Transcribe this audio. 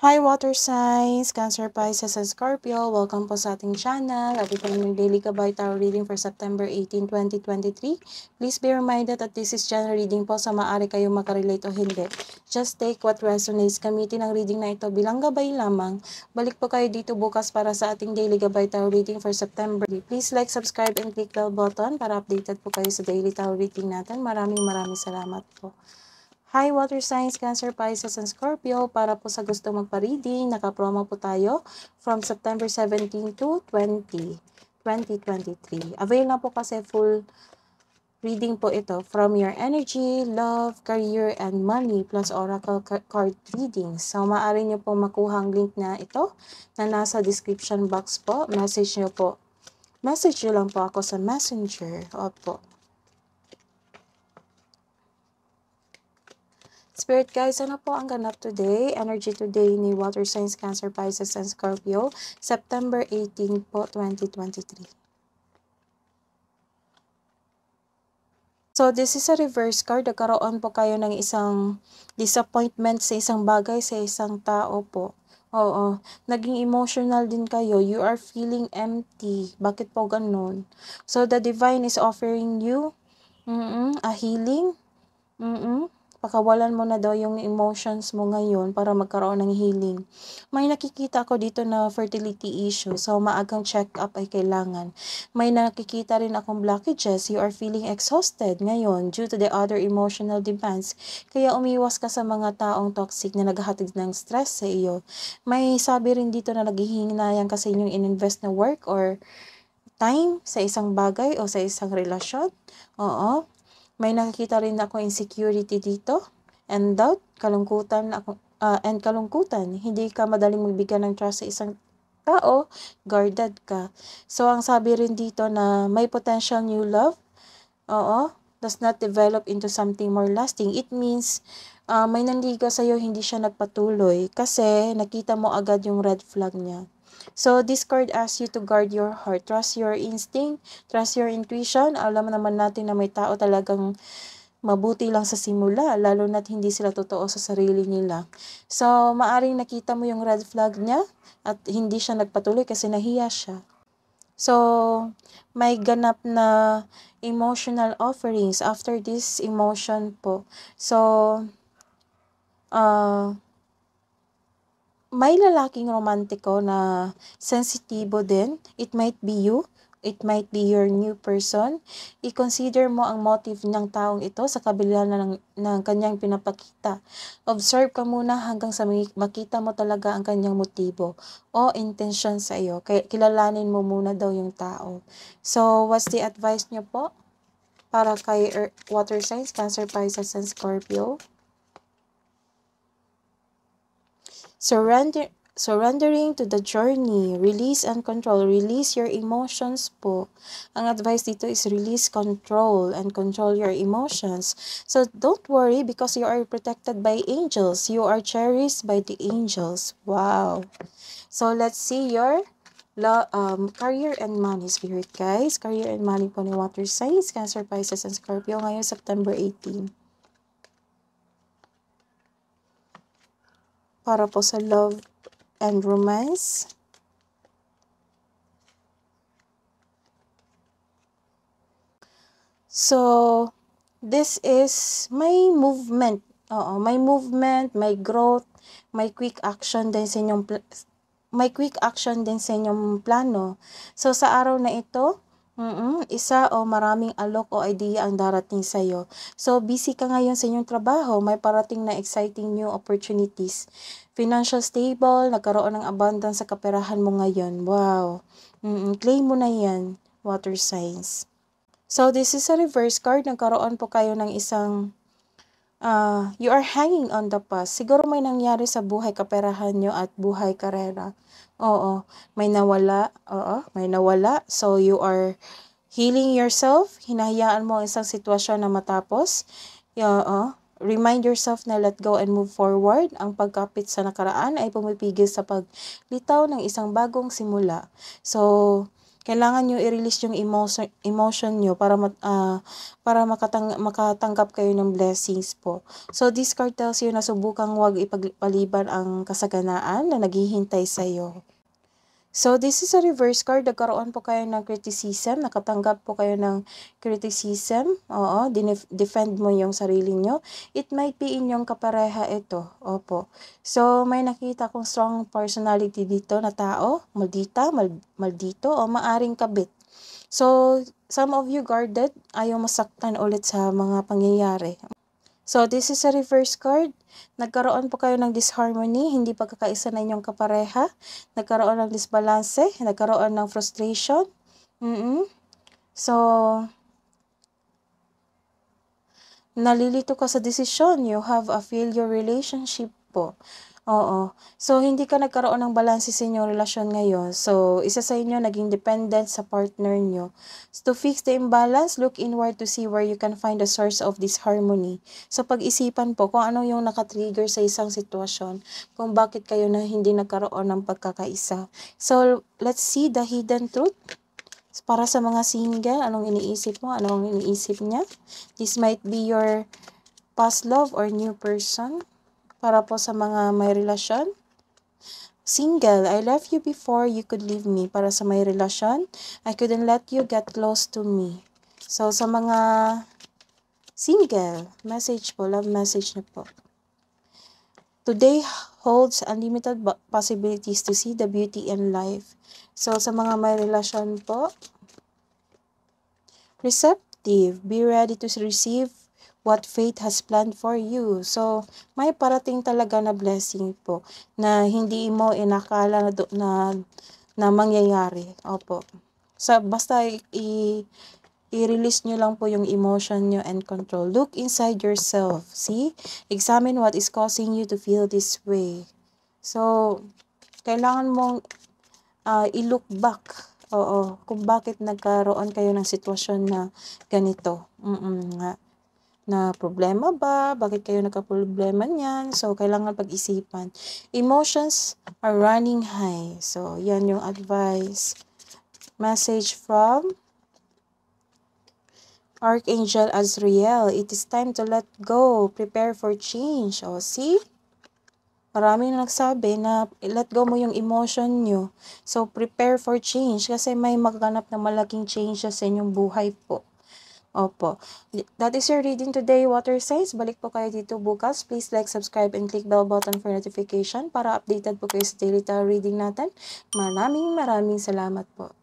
Hi water signs, Cancer, Pisces, and Scorpio. Welcome po sa ating channel. At ito yung daily Gabay Tarot reading for September 18, 2023. Please be reminded that this is general reading po, sa maaari kayong makarelate o hindi. Just take what resonates. Gamitin ang reading na ito bilang gabay lamang. Balik po kayo dito bukas para sa ating daily Gabay Tarot reading for September. Please like, subscribe, and click the bell button para updated po kayo sa daily tarot reading natin. Maraming salamat po. Hi water signs, Cancer, Pisces, and Scorpio. Para po sa gusto magpa-reading, naka-promo po tayo from September 17 to 20, 2023. Avail na po kasi full reading po ito from your energy, love, career, and money plus oracle card readings. So maaari nyo po makuha ang link na ito na nasa description box po. Message nyo lang po ako sa messenger. Opo. Spirit guys, ano po ang ganap today? Energy today ni Water Signs, Cancer, Pisces, and Scorpio, September 18 po, 2023. So, this is a reverse card. Nagkaroon po kayo ng isang disappointment sa isang bagay, sa isang tao po. Oo. Naging emotional din kayo. You are feeling empty. Bakit po ganun? So, the divine is offering you a healing. Pakawalan mo na daw yung emotions mo ngayon para magkaroon ng healing. May nakikita ako dito na fertility issue. So, maagang check-up ay kailangan. May nakikita rin akong blockages. You are feeling exhausted ngayon due to the other emotional demands. Kaya umiwas ka sa mga taong toxic na naghahatid ng stress sa iyo. May sabi rin dito na naghihinayang kasi inyong ininvest na work or time sa isang bagay o sa isang relasyon. Oo. May nakikita rin ako insecurity dito and doubt, kalungkutan and kalungkutan. Hindi ka madaling magbigay ng trust sa isang tao, guarded ka. So, ang sabi rin dito na may potential new love, does not develop into something more lasting. It means, may nanligaw sa'yo, hindi siya nagpatuloy kasi nakita mo agad yung red flag niya. So, this card asks you to guard your heart. Trust your instinct, trust your intuition. Alam naman natin na may tao talagang mabuti lang sa simula, lalo na't hindi sila totoo sa sarili nila. So, maaring nakita mo yung red flag niya at hindi siya nagpatuloy kasi nahiya siya. So, may ganap na emotional offerings after this emotion po. So, may lalaking romantiko na sensitibo din. It might be you. It might be your new person. I-consider mo ang motive ng taong ito sa kabila ng kanyang pinapakita. Observe ka muna hanggang sa makita mo talaga ang kanyang motibo o intention sa iyo. Kilalanin mo muna daw yung tao. So, what's the advice nyo po para kay water signs, Cancer, Pisces, and Scorpio? Surrendering to the journey, release and control. Release your emotions po. Ang advice dito is release, control, and control your emotions. So, don't worry because you are protected by angels. You are cherished by the angels. Wow. So, let's see your career and money, spirit guys. Career and money po ni water signs, Cancer, Pisces, and Scorpio ngayon September 18. Para po sa love and romance. So, this is may movement. Oo, may movement, may growth, may quick action din sa inyong plano. So, sa araw na ito, isa o maraming alok o idea ang darating sa iyo. So, busy ka ngayon sa inyong trabaho, may parating na exciting new opportunities. Financial stable, nagkaroon ng abundance sa kaperahan mo ngayon. Wow. Claim mo na yan, water signs. So, this is a reverse card. Nagkaroon po kayo ng isang, you are hanging on the past. Siguro may nangyari sa buhay kaperahan nyo at buhay karera. Oo, may nawala. May nawala. So, you are healing yourself. Hinahayaan mo ang isang sitwasyon na matapos. Remind yourself na let go and move forward. Ang pagkapit sa nakaraan ay pumipigil sa paglitaw ng isang bagong simula. So, Kailangan niyo i-release yung emotion niyo para makatanggap kayo ng blessings po. So, this card tells you na subukang huwag ipagpaliban ang kasaganaan na naghihintay sa'yo. So, this is a reverse card. Nagkaroon po kayo ng criticism. Nakatanggap po kayo ng criticism. Oo, defend mo yung sarili nyo. It might be inyong kapareha ito. Opo. So, may nakita kong strong personality dito na tao. Maldito, o maaring kabit. So, some of you guarded. Ayaw masaktan ulit sa mga pangyayari. So, this is a reverse card. Nagkaroon po kayo ng disharmony, hindi pagkakaisa na inyong kapareha. Nagkaroon ng disbalance, nagkaroon ng frustration. So, nalilito ka sa desisyon. You have a failure relationship po. Oo. So, hindi ka nagkaroon ng balanse sa inyong relasyon ngayon. So, isa sa inyo naging dependent sa partner nyo. So, to fix the imbalance, look inward to see where you can find the source of this harmony. So, pag-isipan po kung ano yung nakatrigger sa isang sitwasyon, kung bakit kayo na hindi nagkaroon ng pagkakaisa. So, let's see the hidden truth. Para sa mga single, anong iniisip mo? Anong iniisip niya? This might be your past love or new person. Para po sa mga may relasyon. Single, I left you before you could leave me. Para sa may relasyon, I couldn't let you get close to me. So, sa mga single, message po, love message na po. Today holds unlimited possibilities to see the beauty in life. So, sa mga may relasyon po, receptive, be ready to receive what fate has planned for you. So, may parating talaga na blessing po na hindi mo inakala na mangyayari. Opo. So, basta i-release nyo lang po yung emotion nyo and control. Look inside yourself. See? Examine what is causing you to feel this way. So, kailangan mong i-look back. Oo, kung bakit nagkaroon kayo ng sitwasyon na ganito. Na problema ba? Bakit kayo nagka-problema niyan? So, kailangan pag-isipan. Emotions are running high. So, yan yung advice. Message from Archangel Azrael. It is time to let go. Prepare for change. O, see? Marami na nagsabi na let go mo yung emotion nyo. So, prepare for change kasi may magganap na malaking changes sa inyong buhay po. Opo. That is your reading today, water signs. Balik po kayo dito bukas. Please like, subscribe, and click bell button for notification para updated po kayo sa daily tarot reading natin. Maraming salamat po.